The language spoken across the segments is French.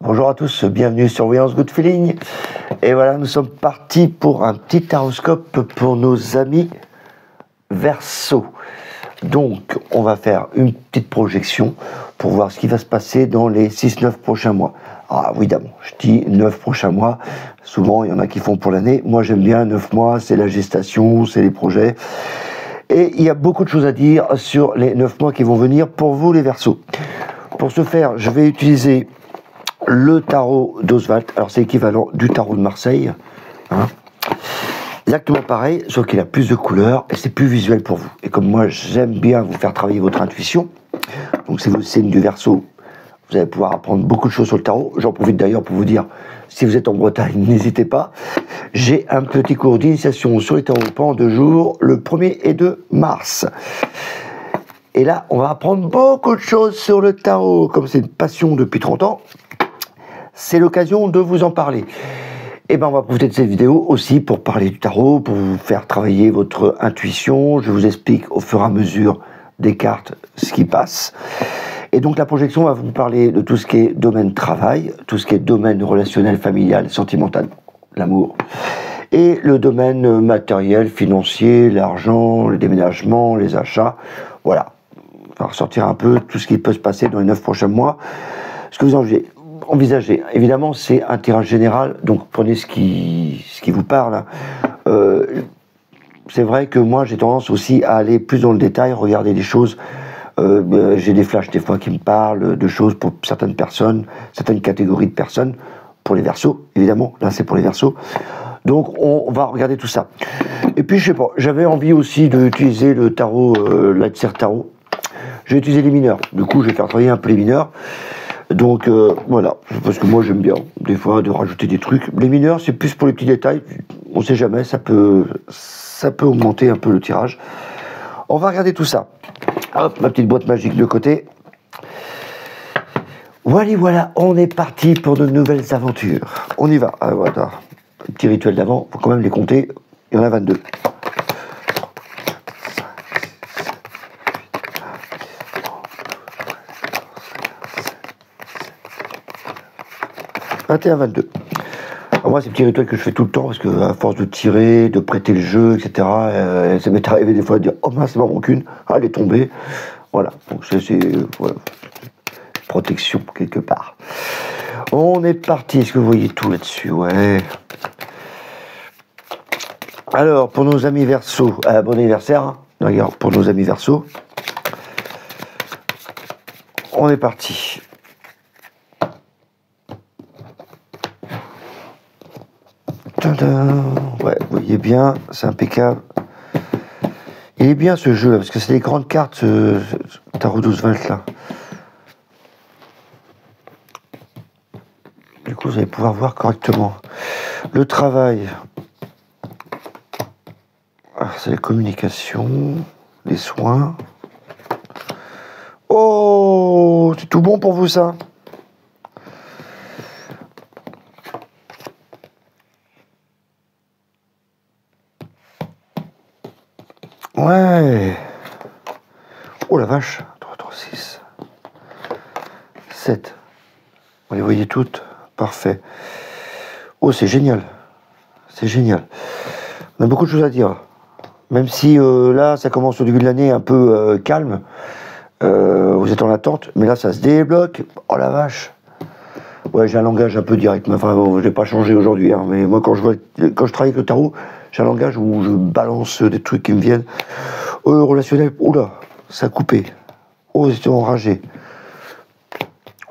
Bonjour à tous, bienvenue sur Voyance Good Feeling. Et voilà, nous sommes partis pour un petit taroscope pour nos amis Verseau. Donc, on va faire une petite projection pour voir ce qui va se passer dans les 6-9 prochains mois. Ah, évidemment, je dis 9 prochains mois. Souvent, il y en a qui font pour l'année. Moi, j'aime bien 9 mois, c'est la gestation, c'est les projets. Et il y a beaucoup de choses à dire sur les 9 mois qui vont venir pour vous, les Verseaux. Pour ce faire, je vais utiliser le tarot d'Oswald. Alors, c'est l'équivalent du tarot de Marseille. Hein. Exactement pareil, sauf qu'il a plus de couleurs et c'est plus visuel pour vous. Et comme moi, j'aime bien vous faire travailler votre intuition, donc c'est le signe du Verseau, vous allez pouvoir apprendre beaucoup de choses sur le tarot. J'en profite d'ailleurs pour vous dire, si vous êtes en Bretagne, n'hésitez pas. J'ai un petit cours d'initiation sur les tarots pendant 2 jours, le 1er et 2 mars. Et là, on va apprendre beaucoup de choses sur le tarot. Comme c'est une passion depuis 30 ans, c'est l'occasion de vous en parler. Et ben on va profiter de cette vidéo aussi pour parler du tarot, pour vous faire travailler votre intuition. Je vous explique au fur et à mesure des cartes ce qui passe. Et donc la projection va vous parler de tout ce qui est domaine travail, tout ce qui est domaine relationnel, familial, sentimental, l'amour. Et le domaine matériel, financier, l'argent, le déménagement, les achats. Voilà. On va ressortir un peu tout ce qui peut se passer dans les 9 prochains mois. Ce que vous envisagez. Évidemment, c'est un tirage général, donc prenez ce qui vous parle. C'est vrai que moi, j'ai tendance aussi à aller plus dans le détail, regarder les choses. J'ai des flashs des fois qui me parlent de choses pour certaines personnes, certaines catégories de personnes, pour les Verseaux, évidemment. Là, c'est pour les Verseaux. Donc, on va regarder tout ça. Et puis, je sais pas, j'avais envie aussi d'utiliser le tarot, l'Aether Tarot. Je vais utiliser les mineurs. Du coup, je vais faire travailler un peu les mineurs. Donc voilà, parce que moi j'aime bien des fois de rajouter des trucs. Les mineurs, c'est plus pour les petits détails, on sait jamais, ça peut augmenter un peu le tirage. On va regarder tout ça. Hop, ma petite boîte magique de côté. Voilà, on est parti pour de nouvelles aventures. On y va. Ah, voilà, un petit rituel d'avant, faut quand même les compter, il y en a 22. 21, 22. Alors moi, c'est un petit rituel que je fais tout le temps parce que à force de tirer, de prêter le jeu, etc., ça m'est arrivé des fois de dire oh mince, c'est pas mon qu'une, ah, elle est tombée. Voilà, donc c'est voilà, protection quelque part. On est parti. Est-ce que vous voyez tout là-dessus? Ouais. Alors, pour nos amis Verseaux, bon anniversaire, hein. Regarde, pour nos amis Verseaux, on est parti. Ouais, vous voyez bien, c'est impeccable. Il est bien ce jeu là, parce que c'est des grandes cartes, ce tarot d'Oswald là. Du coup, vous allez pouvoir voir correctement. Le travail, c'est la communication, les soins. Oh, c'est tout bon pour vous ça? Ouais. Oh la vache. 3, 3, 6. 7. Vous les voyez toutes? Parfait. Oh, c'est génial. C'est génial. On a beaucoup de choses à dire. Même si là, ça commence au début de l'année un peu calme. Vous êtes en attente. Mais là, ça se débloque. Oh la vache. Ouais, j'ai un langage un peu direct. Mais enfin, bon, je n'ai pas changé aujourd'hui. Hein, mais moi, quand je travaille avec le tarot, j'ai un langage où je balance des trucs qui me viennent. Relationnel, oula, ça a coupé. Oh, c'était enragé.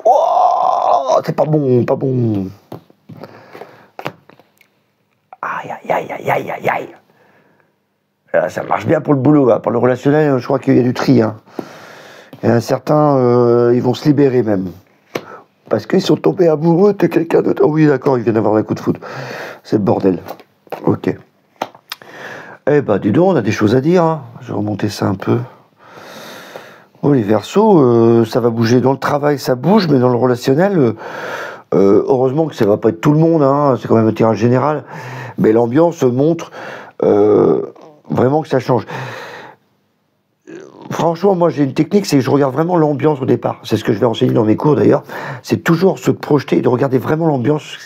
Oh, c'est pas bon, pas bon. Aïe, aïe, aïe, aïe, aïe, aïe. Là, ça marche bien pour le boulot. Hein. Pour le relationnel, je crois qu'il y a du tri. Hein. Il y en a certains, ils vont se libérer même. Parce qu'ils sont tombés amoureux de quelqu'un d'autre. Oh oui, d'accord, ils viennent d'avoir un coup de foudre. C'est le bordel. Ok. Eh ben, dis donc, on a des choses à dire. Hein. Je vais remonter ça un peu. Oh, les Verseaux, ça va bouger. Dans le travail, ça bouge, mais dans le relationnel, heureusement que ça va pas être tout le monde. Hein. C'est quand même un tirage général. Mais l'ambiance montre vraiment que ça change. franchement, moi j'ai une technique, c'est que je regarde vraiment l'ambiance au départ. C'est ce que je vais enseigner dans mes cours d'ailleurs. C'est toujours se projeter et de regarder vraiment l'ambiance,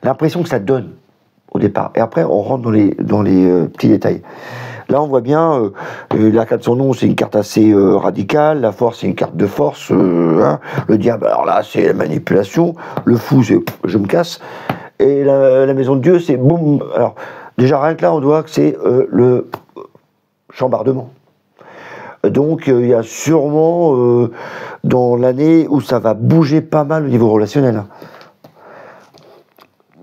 l'impression que ça donne au départ. Et après, on rentre dans les petits détails. Là, on voit bien, la carte de son nom, c'est une carte assez radicale. La force, c'est une carte de force. Hein. Le diable, alors là, c'est la manipulation. Le fou, c'est je me casse. Et la maison de Dieu, c'est boum. Alors, déjà, rien que là, on voit que c'est le chambardement. Donc, il y a sûrement dans l'année où ça va bouger pas mal au niveau relationnel.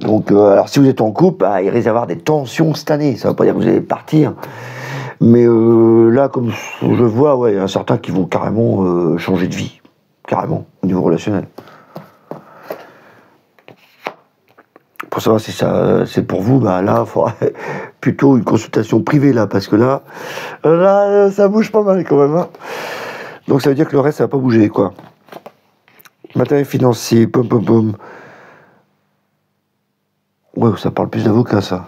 Donc, alors si vous êtes en couple, il risque d'avoir des tensions cette année. Ça ne veut pas dire que vous allez partir. Mais là, comme je vois, ouais, il y en a certains qui vont carrément changer de vie. Carrément, au niveau relationnel. Pour savoir si ça c'est pour vous, là, il faudrait plutôt une consultation privée, là, parce que là, ça bouge pas mal quand même. Hein. Donc ça veut dire que le reste, ça va pas bouger, quoi. Matériel financier, pom pom pom. Ouais, ça parle plus d'avocats, ça.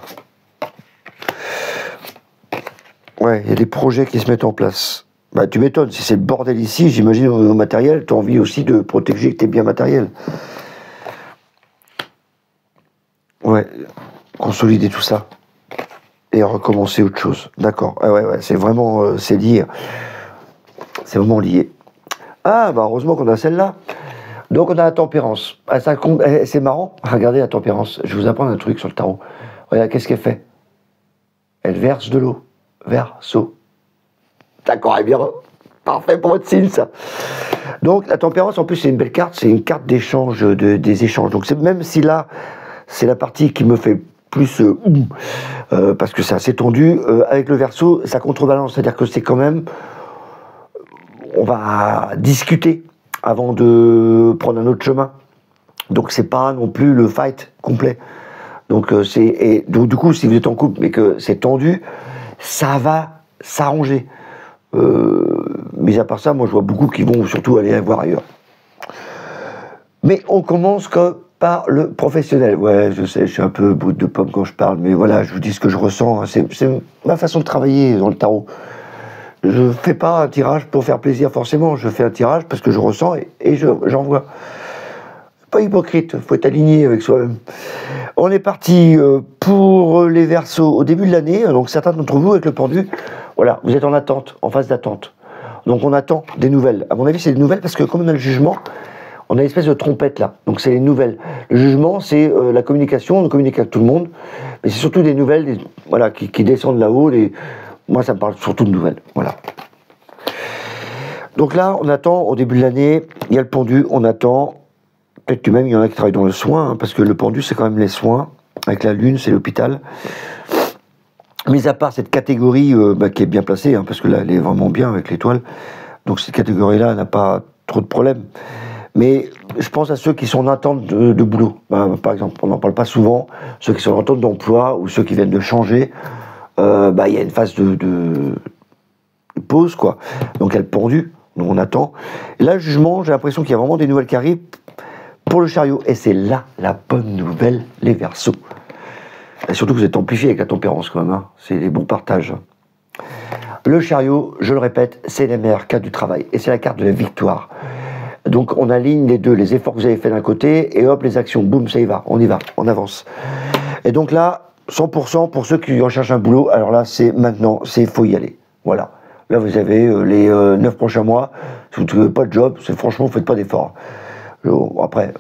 Ouais, il y a des projets qui se mettent en place. Bah, tu m'étonnes, si c'est le bordel ici, j'imagine au matériel, tu as envie aussi de protéger tes biens matériels. Ouais, consolider tout ça. Et recommencer autre chose. D'accord. Ah ouais, c'est vraiment, c'est lié. C'est vraiment lié. Ah, bah heureusement qu'on a celle-là. Donc on a la tempérance. Ah, c'est marrant. Regardez la tempérance. Je vais vous apprendre un truc sur le tarot. Regarde, qu'est-ce qu'elle fait? Elle verse de l'eau. Verseau. D'accord, eh bien, parfait pour votre signe, ça. Donc la tempérance, en plus, c'est une belle carte. C'est une carte d'échange, des échanges. Donc même si là, c'est la partie qui me fait plus parce que c'est assez tendu. Avec le Verseau, ça contrebalance. C'est-à-dire que c'est quand même... On va discuter avant de prendre un autre chemin. Donc c'est pas non plus le fight complet. Donc donc du coup, si vous êtes en couple mais que c'est tendu, ça va s'arranger. Mais à part ça, moi je vois beaucoup qui vont surtout aller voir ailleurs. Mais on commence par le professionnel. Ouais, je sais, je suis un peu brut de pomme quand je parle, mais voilà, je vous dis ce que je ressens. C'est ma façon de travailler dans le tarot. Je fais pas un tirage pour faire plaisir forcément, je fais un tirage parce que je ressens et j'envoie. Pas hypocrite, faut être aligné avec soi-même. On est parti pour les Verseaux au début de l'année, donc certains d'entre vous avec le pendu, voilà, vous êtes en attente, en phase d'attente. Donc on attend des nouvelles. À mon avis, c'est des nouvelles parce que comme on a le jugement, on a une espèce de trompette là, donc c'est les nouvelles. Le jugement, c'est la communication, on communique avec tout le monde, mais c'est surtout des nouvelles voilà, qui descendent là-haut, moi, ça me parle surtout de nouvelles. Voilà. Donc là, on attend au début de l'année, il y a le pendu, on attend. Peut-être que même il y en a qui travaillent dans le soin, hein, parce que le pendu, c'est quand même les soins. Avec la lune, c'est l'hôpital. Mis à part cette catégorie qui est bien placée, hein, parce que là, elle est vraiment bien avec l'étoile. Donc cette catégorie-là n'a pas trop de problèmes. Mais je pense à ceux qui sont en attente de boulot. Par exemple, on n'en parle pas souvent. Ceux qui sont en attente d'emploi ou ceux qui viennent de changer. Il y a une phase de pause, quoi. Donc elle pendue, donc on attend. Et là, le jugement, j'ai l'impression qu'il y a vraiment des nouvelles qui arrivent pour le chariot. Et c'est là la bonne nouvelle, les Verseaux. Et surtout que vous êtes amplifié avec la tempérance, quand même. Hein. C'est les bons partages. Le chariot, je le répète, c'est la meilleure carte du travail. Et c'est la carte de la victoire. Donc on aligne les deux, les efforts que vous avez fait d'un côté, et hop, les actions, boum, ça y va, on avance. Et donc là, 100% pour ceux qui recherchent un boulot, alors là, c'est maintenant, faut y aller. Voilà. Là, vous avez les 9 prochains mois. Si vous ne trouvez pas de job, franchement, vous ne faites pas d'efforts. Après,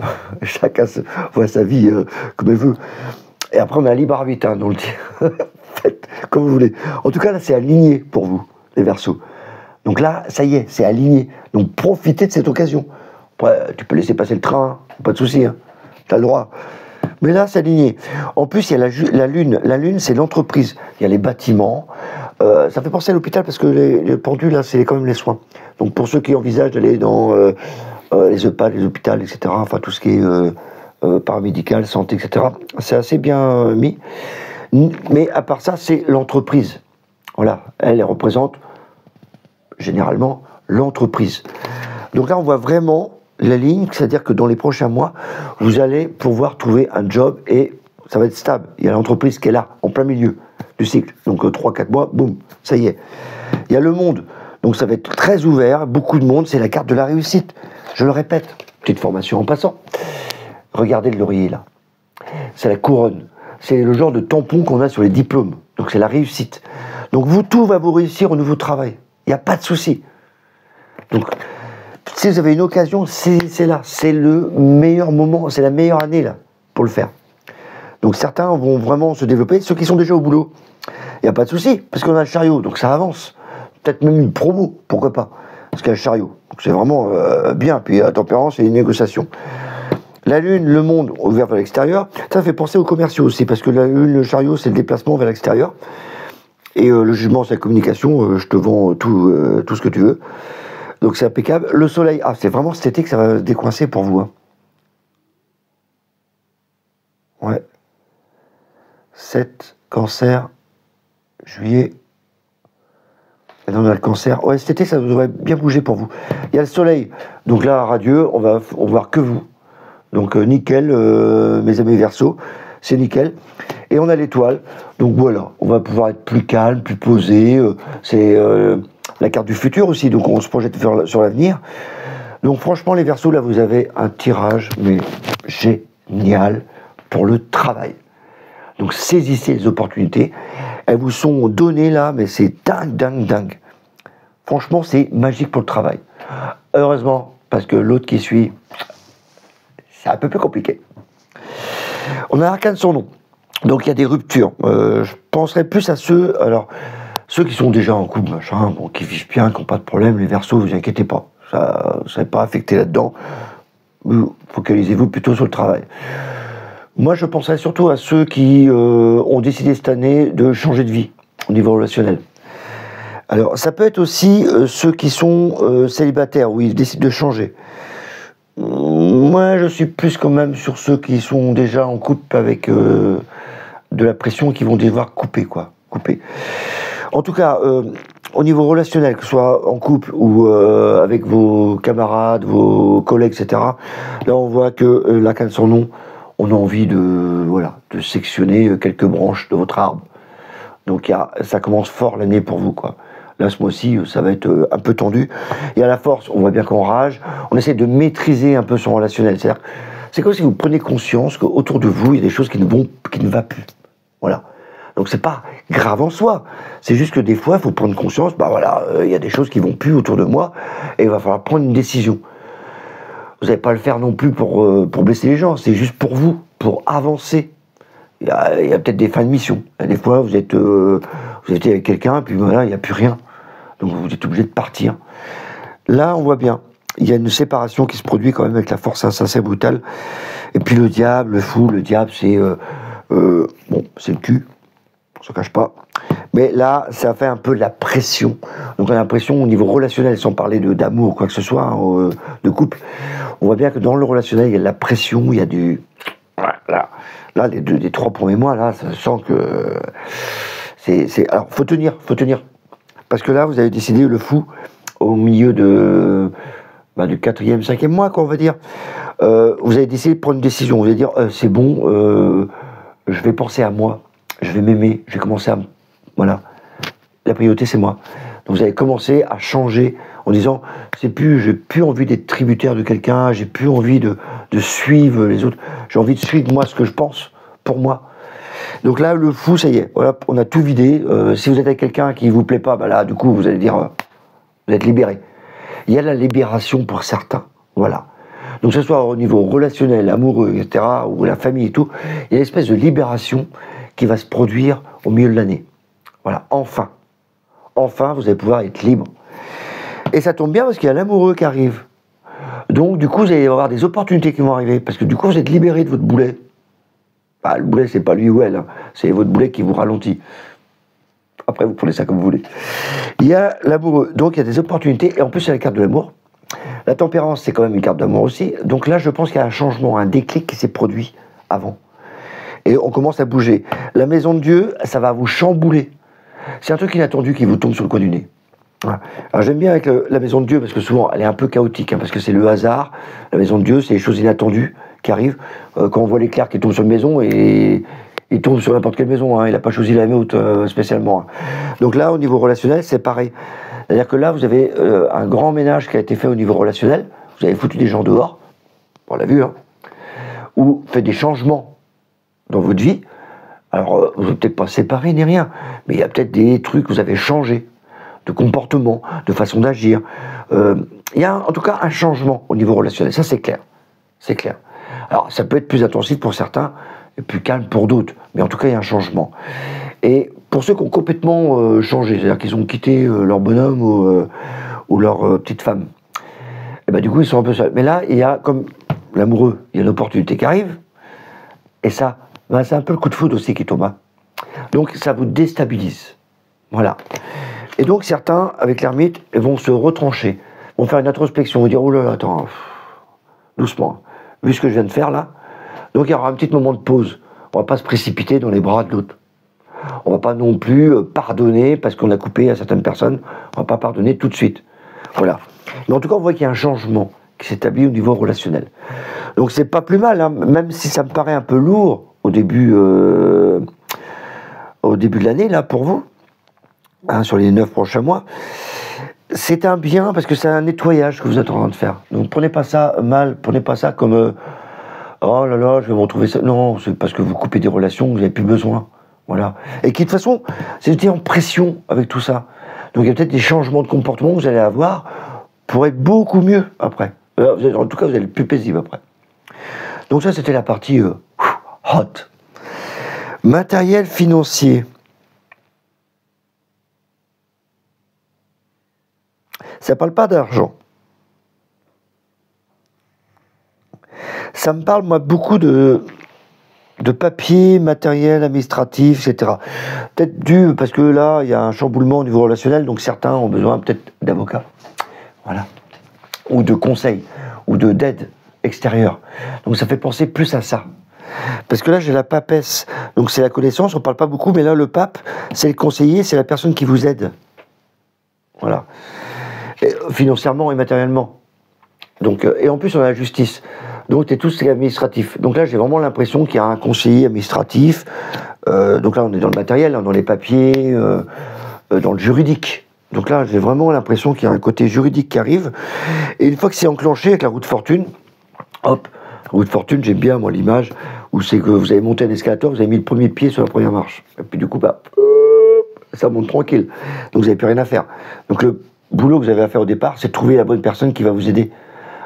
chacun voit sa vie comme il veut. Et après, on a un libre arbitre, hein, donc faites comme vous voulez. En tout cas, là, c'est aligné pour vous, les Verseaux. Donc là, ça y est, c'est aligné. Donc profitez de cette occasion. Après, tu peux laisser passer le train, pas de souci, hein. Tu as le droit. Mais là, c'est aligné. En plus, il y a la Lune. La Lune, c'est l'entreprise. Il y a les bâtiments. Ça fait penser à l'hôpital parce que les pendus, là, c'est quand même les soins. Donc, pour ceux qui envisagent d'aller dans les EHPAD, les hôpitaux, etc., enfin, tout ce qui est paramédical, santé, etc., c'est assez bien mis. Mais à part ça, c'est l'entreprise. Voilà. Elle représente généralement l'entreprise. Donc là, on voit vraiment la ligne, c'est-à-dire que dans les prochains mois, vous allez pouvoir trouver un job et ça va être stable. Il y a l'entreprise qui est là, en plein milieu du cycle. Donc 3-4 mois, boum, ça y est. Il Il y a le monde, donc ça va être très ouvert, beaucoup de monde, c'est la carte de la réussite. Je le répète, petite formation en passant. Regardez le laurier là. C'est la couronne. C'est le genre de tampon qu'on a sur les diplômes. Donc c'est la réussite. Donc vous, tout va vous réussir au nouveau travail. Il n'y a pas de souci. Donc, si vous avez une occasion, c'est là. C'est le meilleur moment, c'est la meilleure année là, pour le faire. Donc certains vont vraiment se développer. Ceux qui sont déjà au boulot, il n'y a pas de souci, parce qu'on a le chariot, donc ça avance. Peut-être même une promo, pourquoi pas. Parce qu'il y a le chariot. Donc c'est vraiment bien. Puis la tempérance et les négociations. La lune, le monde ouvert vers l'extérieur, ça fait penser aux commerciaux aussi, parce que la lune, le chariot, c'est le déplacement vers l'extérieur. Et le jugement, c'est la communication, je te vends tout ce que tu veux. Donc c'est impeccable. Le soleil, ah, c'est vraiment cet été que ça va se décoincer pour vous. Hein. Ouais. 7, cancer, juillet. Et on a le cancer. Ouais, cet été, ça devrait bien bouger pour vous. Il y a le soleil. Donc là, radieux, on va voir que vous. Donc nickel, mes amis Verseau, c'est nickel. Et on a l'étoile, donc voilà, on va pouvoir être plus calme, plus posé. C'est la carte du futur aussi, donc on se projette sur l'avenir. Donc franchement, les Verseaux, là, vous avez un tirage, mais génial pour le travail. Donc saisissez les opportunités. Elles vous sont données là, mais c'est dingue, dingue, dingue. Franchement, c'est magique pour le travail. Heureusement, parce que l'autre qui suit, c'est un peu plus compliqué. On a l'arcane son nom. Donc il y a des ruptures. Je penserais plus à ceux qui sont déjà en couple, machin, bon, qui vivent bien, qui n'ont pas de problème. Les Verseaux, vous inquiétez pas. Ça ne serait pas affecté là-dedans. Focalisez-vous plutôt sur le travail. Moi, je penserais surtout à ceux qui ont décidé cette année de changer de vie au niveau relationnel. Alors, ça peut être aussi ceux qui sont célibataires, où ils décident de changer. Moi, je suis plus quand même sur ceux qui sont déjà en couple avec de la pression et qui vont devoir couper, quoi. Couper. En tout cas, au niveau relationnel, que ce soit en couple ou avec vos camarades, vos collègues, etc., là, on voit que l'arcane sans nom, on a envie de sectionner quelques branches de votre arbre. Donc, ça commence fort l'année pour vous, quoi. Là, ce mois-ci, ça va être un peu tendu. Et à la force, on voit bien qu'on rage. On essaie de maîtriser un peu son relationnel. C'est-à-dire, c'est comme si vous prenez conscience qu'autour de vous, il y a des choses qui ne vont plus. Voilà. Donc, c'est pas grave en soi. C'est juste que des fois, il faut prendre conscience, il y a des choses qui vont plus autour de moi et il va falloir prendre une décision. Vous n'allez pas le faire non plus pour blesser les gens. C'est juste pour vous, pour avancer. Il y a peut-être des fins de mission. Des fois, vous êtes avec quelqu'un, puis voilà, il n'y a plus rien. Donc vous êtes obligé de partir. Là, on voit bien, il y a une séparation qui se produit quand même avec la force insensée brutale. Et puis le diable, le fou, le diable, c'est c'est le cul, on se cache pas. Mais là, ça fait un peu de la pression. Donc on a l'impression, au niveau relationnel, sans parler d'amour ou quoi que ce soit, hein, de couple, on voit bien que dans le relationnel, il y a de la pression, il y a du... Voilà. Là, les 3 premiers mois, là, ça sent que... Alors, faut tenir. Parce que là, vous avez décidé, le fou, au milieu du 4e, 5e mois, quoi, on va dire. Vous avez décidé de prendre une décision. Vous allez dire, c'est bon, je vais penser à moi, je vais m'aimer, je vais commencer à... Voilà. La priorité, c'est moi. Donc, vous allez commencer à changer en disant, j'ai plus envie d'être tributaire de quelqu'un, j'ai plus envie de suivre les autres, j'ai envie de suivre moi ce que je pense, pour moi. Donc là, le fou, ça y est, voilà, on a tout vidé. Si vous êtes avec quelqu'un qui ne vous plaît pas, là, du coup, vous allez dire, vous êtes libéré. Il y a la libération pour certains, voilà. Donc que ce soit au niveau relationnel, amoureux, etc., ou la famille et tout, il y a une espèce de libération qui va se produire au milieu de l'année. Voilà, enfin. Enfin, vous allez pouvoir être libre. Et ça tombe bien parce qu'il y a l'amoureux qui arrive. Donc, du coup, vous allez avoir des opportunités qui vont arriver, parce que du coup, vous êtes libéré de votre boulet. Le boulet, c'est pas lui ou elle, hein. C'est votre boulet qui vous ralentit. Après, vous prenez ça comme vous voulez. Il y a l'amoureux, donc il y a des opportunités, et en plus, il y a la carte de l'amour. La tempérance, c'est quand même une carte d'amour aussi. Donc là, je pense qu'il y a un changement, un déclic qui s'est produit avant. Et on commence à bouger. La maison de Dieu, ça va vous chambouler. C'est un truc inattendu qui vous tombe sur le coin du nez. Voilà. Alors j'aime bien avec la maison de Dieu, parce que souvent, elle est un peu chaotique, hein, parce que c'est le hasard. La maison de Dieu, c'est les choses inattendues qui arrivent. Quand on voit l'éclair qui tombe sur une maison, et Il tombe sur n'importe quelle maison, hein. Il n'a pas choisi la nôtre spécialement. Hein. Donc là, au niveau relationnel, c'est pareil. C'est-à-dire que là, vous avez un grand ménage qui a été fait au niveau relationnel. Vous avez foutu des gens dehors, on l'a vu, hein, ou fait des changements dans votre vie. Alors, vous n'êtes peut-être pas séparés ni rien, mais il y a peut-être des trucs que vous avez changé de comportement, de façon d'agir. Il y a en tout cas un changement au niveau relationnel, ça c'est clair. C'est clair. Alors, ça peut être plus intensif pour certains, et plus calme pour d'autres, mais en tout cas, il y a un changement. Et pour ceux qui ont complètement changé, c'est-à-dire qu'ils ont quitté leur bonhomme ou leur petite femme, et ben du coup, ils sont un peu seuls. Mais là, il y a, comme l'amoureux, il y a l'opportunité qui arrive, et ça, ben, c'est un peu le coup de foudre aussi qui tombe. Hein. Donc, ça vous déstabilise. Voilà. Et donc, certains, avec l'ermite, vont se retrancher, vont faire une introspection, vont dire, oh là là, attends, doucement, vu ce que je viens de faire là. Donc, il y aura un petit moment de pause. On ne va pas se précipiter dans les bras de l'autre. On ne va pas non plus pardonner parce qu'on a coupé à certaines personnes. On ne va pas pardonner tout de suite. Voilà. Mais en tout cas, on voit qu'il y a un changement qui s'établit au niveau relationnel. Donc, c'est pas plus mal, hein, même si ça me paraît un peu lourd au début de l'année, là, pour vous, hein, sur les 9 prochains mois. C'est un bien parce que c'est un nettoyage que vous êtes en train de faire. Donc, prenez pas ça mal, prenez pas ça comme oh là là, je vais me retrouver ça. Non, c'est parce que vous coupez des relations, vous n'avez plus besoin. Voilà. Et qui, de toute façon, c'était en pression avec tout ça. Donc, il y a peut-être des changements de comportement que vous allez avoir pour être beaucoup mieux après. En tout cas, vous allez être plus paisible après. Donc, ça, c'était la partie hot. Matériel financier. Ça ne parle pas d'argent. Ça me parle, moi, beaucoup de papier, matériel, administratif, etc. Peut-être dû, parce que là, il y a un chamboulement au niveau relationnel, donc certains ont besoin peut-être d'avocats, voilà, ou de conseils, ou d'aide extérieure. Donc ça fait penser plus à ça. Parce que là, j'ai la papesse, donc c'est la connaissance, on ne parle pas beaucoup, mais là, le pape, c'est le conseiller, c'est la personne qui vous aide. Voilà. Et, financièrement et matériellement. Donc, et en plus, on a la justice. Donc, c'est tout ce qui est administratif. Donc là, j'ai vraiment l'impression qu'il y a un conseiller administratif. Donc là, on est dans le matériel, hein, dans les papiers, dans le juridique. Donc là, j'ai vraiment l'impression qu'il y a un côté juridique qui arrive. Et une fois que c'est enclenché avec la roue de fortune, hop, la roue de fortune, j'aime bien, moi, l'image où c'est que vous avez monté un escalator, vous avez mis le premier pied sur la première marche. Et puis du coup, bah, ça monte tranquille. Donc vous n'avez plus rien à faire. Donc le boulot que vous avez à faire au départ, c'est de trouver la bonne personne qui va vous aider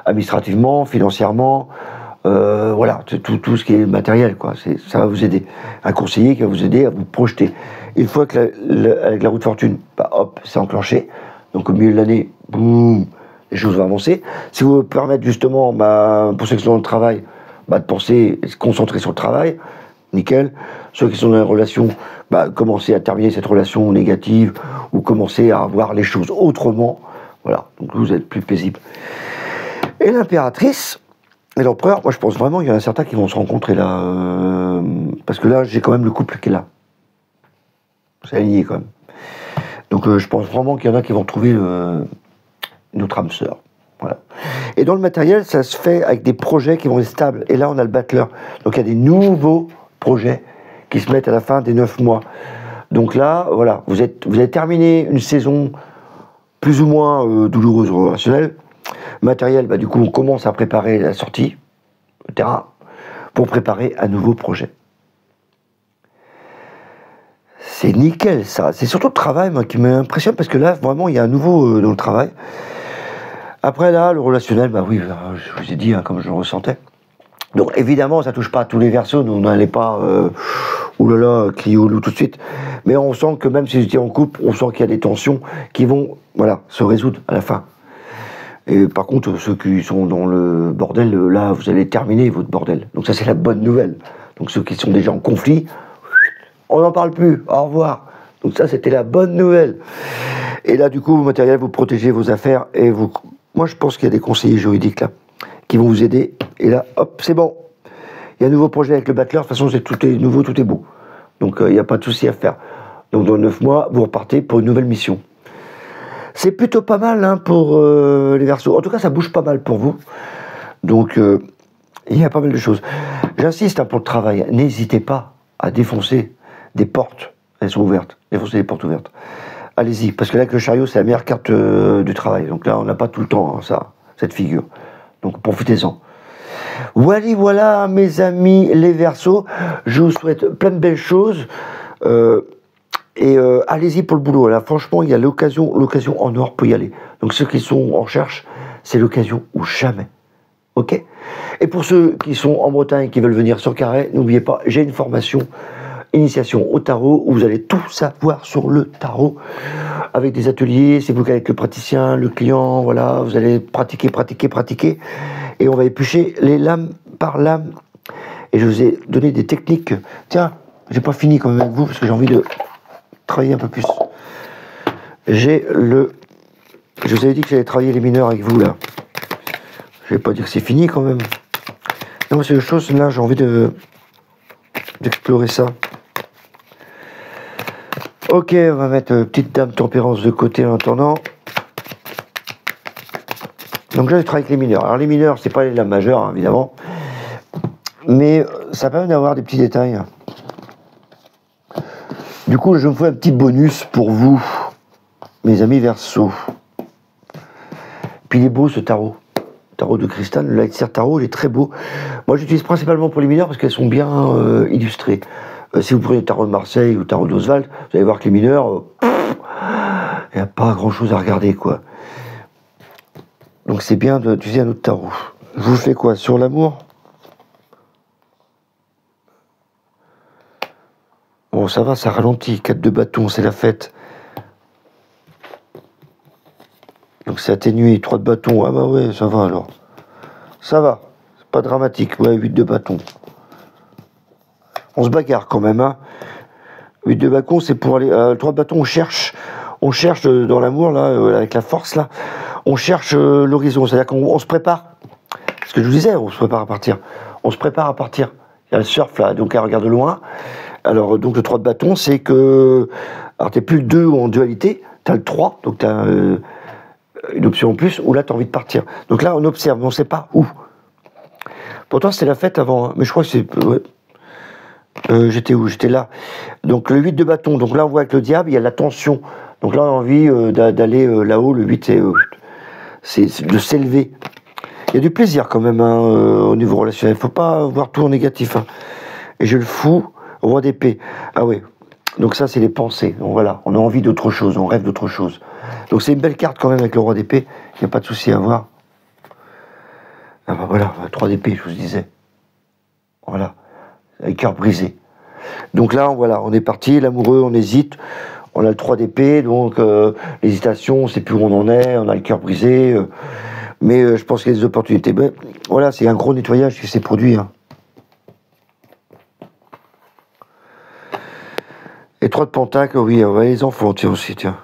administrativement, financièrement, voilà, tout ce qui est matériel, quoi. Ça va vous aider. Un conseiller qui va vous aider à vous projeter. Une fois que avec la roue de fortune, bah, hop, c'est enclenché. Donc au milieu de l'année, boum, les choses vont avancer. Si vous permettez justement, bah, pour ceux qui sont dans le travail, bah, de penser et se concentrer sur le travail, nickel. Ceux qui sont dans une relation, bah, commencez à terminer cette relation négative ou commencez à voir les choses autrement. Voilà, donc vous êtes plus paisible. Et l'impératrice et l'empereur, moi je pense vraiment qu'il y en a certains qui vont se rencontrer là. Parce que là, j'ai quand même le couple qui est là. C'est aligné quand même. Donc je pense vraiment qu'il y en a qui vont trouver notre âme sœur. Voilà. Et dans le matériel, ça se fait avec des projets qui vont être stables. Et là, on a le battleur. Donc il y a des nouveaux projets qui se mettent à la fin des 9 mois. Donc là, voilà, vous avez terminé une saison plus ou moins douloureuse relationnelle. Matériel, bah, du coup, on commence à préparer la sortie, le terrain, pour préparer un nouveau projet. C'est nickel, ça. C'est surtout le travail, moi, qui m'impressionne, parce que là, vraiment, il y a un nouveau dans le travail. Après, là, le relationnel, bah oui, je vous ai dit, hein, comme je le ressentais. Donc, évidemment, ça touche pas à tous les versos, nous, on n'allait pas, oulala, crier au loup tout de suite. Mais on sent que même si j'étais en couple, on sent qu'il y a des tensions qui vont, voilà, se résoudre à la fin. Et par contre, ceux qui sont dans le bordel, là, vous allez terminer votre bordel. Donc ça, c'est la bonne nouvelle. Donc ceux qui sont déjà en conflit, on n'en parle plus, au revoir. Donc ça, c'était la bonne nouvelle. Et là, du coup, vos matériels, vous protégez vos affaires. Et vous... Moi, je pense qu'il y a des conseillers juridiques, là, qui vont vous aider. Et là, hop, c'est bon. Il y a un nouveau projet avec le battleur. De toute façon, tout est nouveau, tout est beau. Donc, il n'y a pas de souci à faire. Donc, dans 9 mois, vous repartez pour une nouvelle mission. C'est plutôt pas mal hein, pour les Verseaux. En tout cas, ça bouge pas mal pour vous. Donc, il y a pas mal de choses. J'insiste hein, pour le travail. N'hésitez pas à défoncer des portes. Elles sont ouvertes. Défoncer des portes ouvertes. Allez-y, parce que là, avec le chariot, c'est la meilleure carte du travail. Donc là, on n'a pas tout le temps, hein, cette figure. Donc profitez-en. Voilà, mes amis les Verseaux. Je vous souhaite plein de belles choses. Allez-y pour le boulot. Là, franchement, il y a l'occasion en or pour y aller. Donc ceux qui sont en recherche, c'est l'occasion ou jamais. Ok? Et pour ceux qui sont en Bretagne et qui veulent venir sur Carhaix, n'oubliez pas, j'ai une formation initiation au tarot où vous allez tout savoir sur le tarot avec des ateliers. C'est vous avec le praticien, le client, voilà, vous allez pratiquer et on va éplucher les lames par lame. Et je vous ai donné des techniques. Tiens, j'ai pas fini quand même avec vous parce que j'ai envie de travailler un peu plus. Je vous avais dit que j'allais travailler les mineurs avec vous là. Je vais pas dire que c'est fini quand même. Non, c'est une chose là, j'ai envie d'explorer ça. Ok, on va mettre petite dame tempérance de côté en attendant. Donc là, je travaille avec les mineurs. Alors les mineurs, c'est pas les lames majeures, hein, évidemment. Mais ça permet d'avoir des petits détails. Du coup, je me fais un petit bonus pour vous, mes amis Verseaux. Puis il est beau ce tarot. Tarot de cristal, le Lightseer Tarot, il est très beau. Moi, j'utilise principalement pour les mineurs parce qu'elles sont bien illustrées. Si vous prenez le tarot de Marseille ou le tarot d'Oswald, vous allez voir que les mineurs, il n'y a pas grand-chose à regarder, quoi. Donc c'est bien d'utiliser un autre tarot. Je vous fais quoi? Sur l'amour? Bon, ça va, ça ralentit. 4 de bâton, c'est la fête. Donc c'est atténué. 3 de bâton. Ah bah ouais, ça va alors. Ça va. C'est pas dramatique. Ouais, 8 de bâton. On se bagarre quand même, hein. 8 de bâton, c'est pour aller... 3 de bâton, on cherche dans l'amour, là, avec la force, là. On cherche l'horizon. C'est-à-dire qu'on se prépare. Ce que je vous disais, on se prépare à partir. On se prépare à partir. Il y a le surf, là, donc elle regarde de loin. Alors, donc le 3 de bâton, c'est que... Alors, t'es plus le 2 en dualité, t'as le 3, donc t'as une option en plus, où là, t'as envie de partir. Donc là, on observe, mais on sait pas où. Pourtant, c'était la fête avant, hein, mais je crois que c'est... Ouais. J'étais où? J'étais là. Donc le 8 de bâton, donc là, on voit avec le diable, il y a la tension. Donc là, on a envie d'aller là-haut, le 8, c'est de s'élever. Il y a du plaisir quand même, hein, au niveau relationnel. Il ne faut pas voir tout en négatif. Hein. Et je le fous, roi d'épée. Ah oui. Donc ça, c'est les pensées. Donc voilà, on a envie d'autre chose, on rêve d'autre chose. Donc c'est une belle carte quand même avec le roi d'épée. Il n'y a pas de souci à voir. Ah bah voilà, 3 d'épée, je vous disais. Voilà, avec cœur brisé. Donc là, voilà, on est parti, l'amoureux, on hésite. On a le 3 d'épée, donc l'hésitation, on ne sait plus où on en est, on a le cœur brisé. Mais je pense qu'il y a des opportunités. Ben, voilà, c'est un gros nettoyage qui s'est produit. Hein. Et 3 de pentacle, oui, les enfants, tiens aussi, tiens.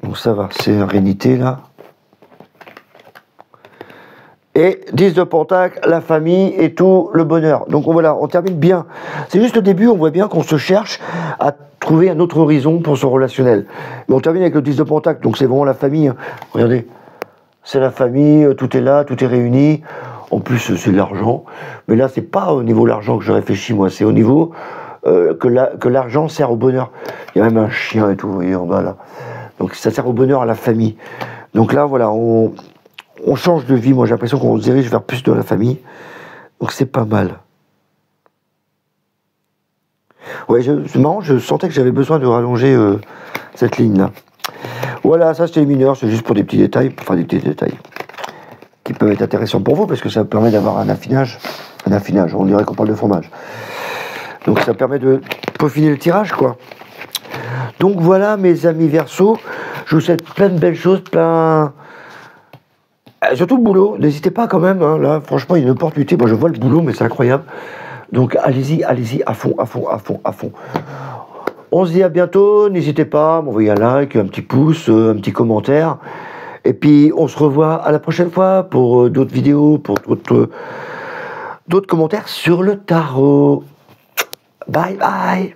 Donc ça va, c'est la réalité, là. Et 10 de pentacle, la famille et tout, le bonheur. Donc voilà, on termine bien. C'est juste au début, on voit bien qu'on se cherche à trouver un autre horizon pour son relationnel. Mais on termine avec le 10 de pentacle, donc c'est vraiment la famille. Hein. Regardez, c'est la famille, tout est là, tout est réuni. En plus, c'est de l'argent. Mais là, c'est pas au niveau de l'argent que je réfléchis, moi. C'est au niveau que l'argent sert au bonheur. Il y a même un chien et tout, vous voyez, en bas, là. Donc ça sert au bonheur à la famille. Donc là, voilà, on change de vie. Moi, j'ai l'impression qu'on se dirige vers plus de la famille. Donc c'est pas mal. Ouais, c'est marrant, je sentais que j'avais besoin de rallonger cette ligne-là. Voilà, ça c'était les mineurs, c'est juste pour des petits détails, enfin des petits détails qui peuvent être intéressants pour vous, parce que ça permet d'avoir un affinage, on dirait qu'on parle de fromage. Donc ça permet de peaufiner le tirage, quoi. Donc voilà, mes amis Verseaux, je vous souhaite plein de belles choses, plein... surtout le boulot, n'hésitez pas quand même, hein, là, franchement, il y a une opportunité, moi je vois le boulot, mais c'est incroyable. Donc allez-y, à fond. On se dit à bientôt, n'hésitez pas à m'envoyer un like, un petit pouce, un petit commentaire. Et puis on se revoit à la prochaine fois pour d'autres vidéos, pour d'autres commentaires sur le tarot. Bye bye.